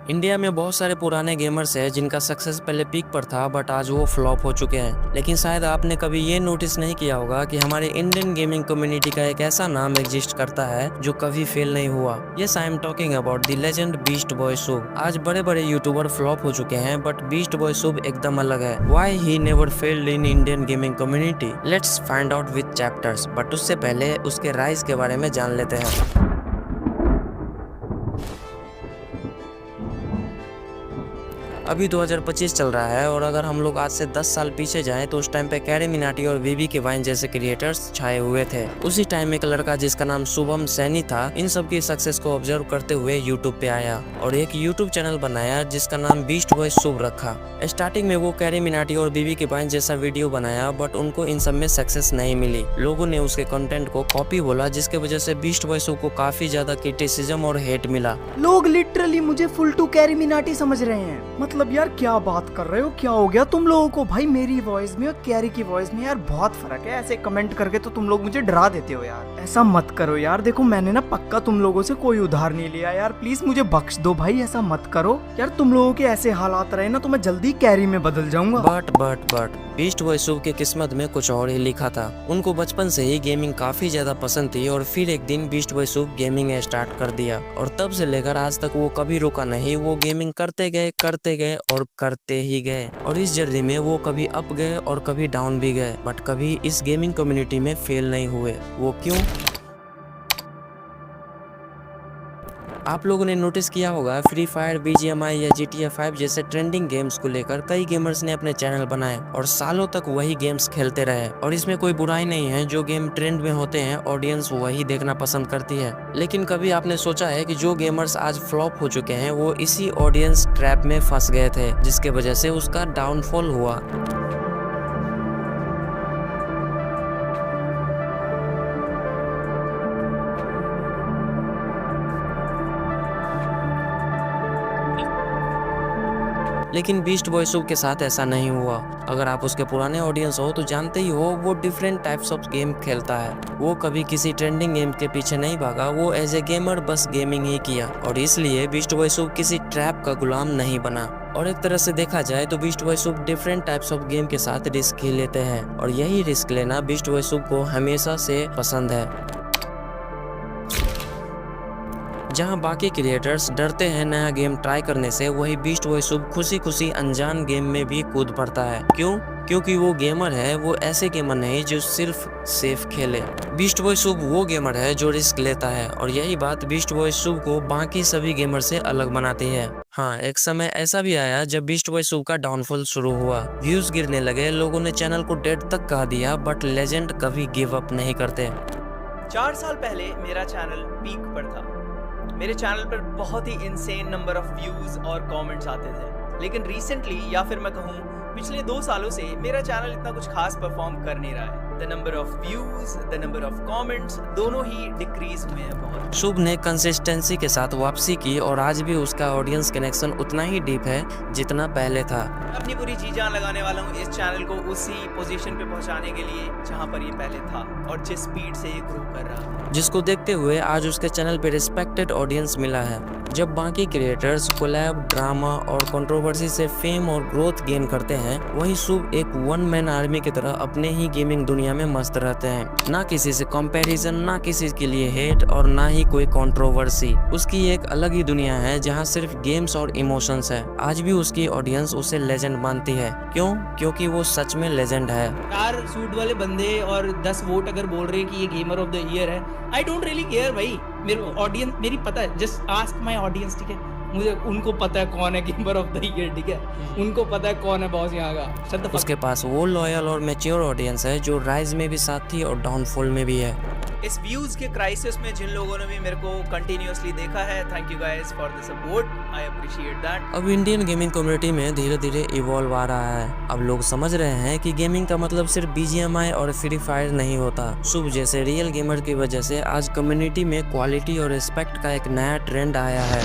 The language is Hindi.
इंडिया में बहुत सारे पुराने गेमर्स हैं जिनका सक्सेस पहले पीक पर था बट आज वो फ्लॉप हो चुके हैं। लेकिन शायद आपने कभी ये नोटिस नहीं किया होगा कि हमारे इंडियन गेमिंग कम्युनिटी का एक ऐसा नाम एग्जिस्ट करता है जो कभी फेल नहीं हुआ। Yes, I am talking about the legend beast boy Shubh. आज बड़े बड़े यूट्यूबर फ्लॉप हो चुके हैं बट बीस्ट बॉय शुभ एकदम अलग है। Why he never failed in Indian gaming community, let's find out with chapters. But उससे पहले उसके राइज के बारे में जान लेते हैं। अभी 2025 चल रहा है और अगर हम लोग आज से 10 साल पीछे जाएं तो उस टाइम पे कैरी मिनाटी और वीवी के वाइन जैसे क्रिएटर्स छाए हुए थे। उसी टाइम में एक लड़का जिसका नाम शुभम सैनी था इन सब की सक्सेस को ऑब्जर्व करते हुए यूट्यूब पे आया और एक यूट्यूब चैनल बनाया जिसका नाम बीस्ट बॉय शुभ रखा। स्टार्टिंग में वो कैरी मिनाटी और वीवी के वाइन जैसा वीडियो बनाया बट उनको इन सब में सक्सेस नहीं मिली। लोगों ने उसके कंटेंट को कॉपी बोला जिसके वजह से बीस्ट बॉय शुभ को काफी ज्यादा क्रिटिसिज्म और हेट मिला। लोग लिटरली मुझे फुल टू कैरी मिनाटी समझ रहे हैं। मतलब यार क्या बात कर रहे हो, क्या हो गया तुम लोगों को? भाई मेरी वॉइस में और कैरी की वॉइस में यार बहुत फर्क है। ऐसे कमेंट करके तो तुम लोग मुझे डरा देते हो यार। ऐसा मत करो यार, देखो मैंने ना पक्का तुम लोगों से कोई उधार नहीं लिया यार, प्लीज मुझे बख्श दो भाई, ऐसा मत करो यार। तुम लोगों के ऐसे हालात रहे ना तो मैं जल्दी कैरी में बदल जाऊंगा। बट बीस्ट बॉय शुभ के किस्मत में कुछ और ही लिखा था। उनको बचपन से ही गेमिंग काफी ज्यादा पसंद थी और फिर एक दिन बीस्ट बॉय शुभ गेमिंग स्टार्ट कर दिया और तब से लेकर आज तक वो कभी रुका नहीं। वो गेमिंग करते गए और करते ही गए और इस जर्नी में वो कभी अप गए और कभी डाउन भी गए बट कभी इस गेमिंग कम्युनिटी में फेल नहीं हुए। वो क्यों? आप लोगों ने नोटिस किया होगा फ्री फायर, BGMI या GTA 5 जैसे ट्रेंडिंग गेम्स को लेकर कई गेमर्स ने अपने चैनल बनाए और सालों तक वही गेम्स खेलते रहे और इसमें कोई बुराई नहीं है। जो गेम ट्रेंड में होते हैं ऑडियंस वही देखना पसंद करती है। लेकिन कभी आपने सोचा है कि जो गेमर्स आज फ्लॉप हो चुके हैं वो इसी ऑडियंस ट्रैप में फंस गए थे जिसके वजह से उसका डाउनफॉल हुआ। लेकिन बीस्ट बॉय शुभ के साथ ऐसा नहीं हुआ। अगर आप उसके पुराने ऑडियंस हो तो जानते ही हो वो डिफरेंट टाइप्स ऑफ गेम खेलता है। वो कभी किसी ट्रेंडिंग गेम के पीछे नहीं भागा, वो एज ए गेमर बस गेमिंग ही किया और इसलिए बीस्ट बॉय शुभ किसी ट्रैप का गुलाम नहीं बना। और एक तरह से देखा जाए तो beast boy Shubh different types of game के साथ रिस्क ही लेते हैं और यही रिस्क लेना बीस्ट बॉय शुभ को हमेशा से पसंद है। जहां बाकी क्रिएटर्स डरते हैं नया गेम ट्राई करने से, वही बीस्ट बॉय शुभ खुशी खुशी अनजान गेम में भी कूद पड़ता है। क्यों? क्योंकि वो गेमर है, वो ऐसे गेमर नहीं जो सिर्फ सेफ खेले। बीस्ट बॉय शुभ वो गेमर है जो रिस्क लेता है और यही बात बीस्ट बॉय शुभ को बाकी सभी गेमर से अलग बनाती है। हाँ, एक समय ऐसा भी आया जब बीस्ट बॉय शुभ का डाउनफॉल शुरू हुआ, व्यूज गिरने लगे, लोगों ने चैनल को डेड तक कहा दिया बट लेजेंड कभी गिव अप नहीं करते। 4 साल पहले मेरा चैनल पीक पर था। मेरे चैनल पर बहुत ही इंसेन नंबर ऑफ व्यूज और कमेंट्स आते थे। लेकिन रिसेंटली या फिर मैं कहूँ पिछले 2 सालों से मेरा चैनल इतना कुछ खास परफॉर्म कर नहीं रहा है। The number of views, the number of comments दोनों ही डिक्रीज हुए हैं बहुत। शुभ ने कंसिस्टेंसी के साथ वापसी की और आज भी उसका ऑडियंस कनेक्शन उतना ही डीप है जितना पहले था। अपनी पूरी जी जान लगाने वाला हूँ इस चैनल को उसी पोजीशन पे पहुंचाने के लिए जहाँ पर ये पहले था और जिस स्पीड से ये ग्रो कर रहा है, जिसको देखते हुए आज उसके चैनल पे रिस्पेक्टेड ऑडियंस मिला है। जब बाकी क्रिएटर्स कोलैब, ड्रामा और कंट्रोवर्सी से फेम और ग्रोथ गेन करते हैं, वही शुभ एक वन मैन आर्मी की तरह अपने ही गेमिंग दुनिया में मस्त रहते हैं। ना किसी से कंपैरिजन, ना किसी के लिए हेट और ना ही कोई कंट्रोवर्सी। उसकी एक अलग ही दुनिया है जहाँ सिर्फ गेम्स और इमोशंस है। आज भी उसकी ऑडियंस उसे लेजेंड मानती है। क्यों? क्योंकि वो सच में लेजेंड है। 4 सूट वाले बंदे और 10 वोट अगर बोल रहे हैं कि ये गेमर ऑफ द ईयर है, आई डोंट रियली केयर भाई। मेरे ऑडियंस मेरी पता है, जस्ट आस्क माय ऑडियंस, ठीक है? मुझे उनको पता है कौन है गेमर ऑफ द ईयर, ठीक है? उनको पता है कौन है बॉस यहाँ का। उसके पास वो लॉयल और मैच्योर ऑडियंस है जो राइज में भी साथ थी और डाउनफॉल में भी है। इस व्यूज के क्राइसिस में जिन लोगों ने भी मेरे को कंटिन्यूअसली देखा है, thank you guys for the support, I appreciate that. अब इंडियन गेमिंग कम्युनिटी में धीरे धीरे इवॉल्व आ रहा है। अब लोग समझ रहे हैं कि गेमिंग का मतलब सिर्फ BGMI और फ्री फायर नहीं होता। शुभ जैसे रियल गेमर की वजह से आज कम्युनिटी में क्वालिटी और रिस्पेक्ट का एक नया ट्रेंड आया है।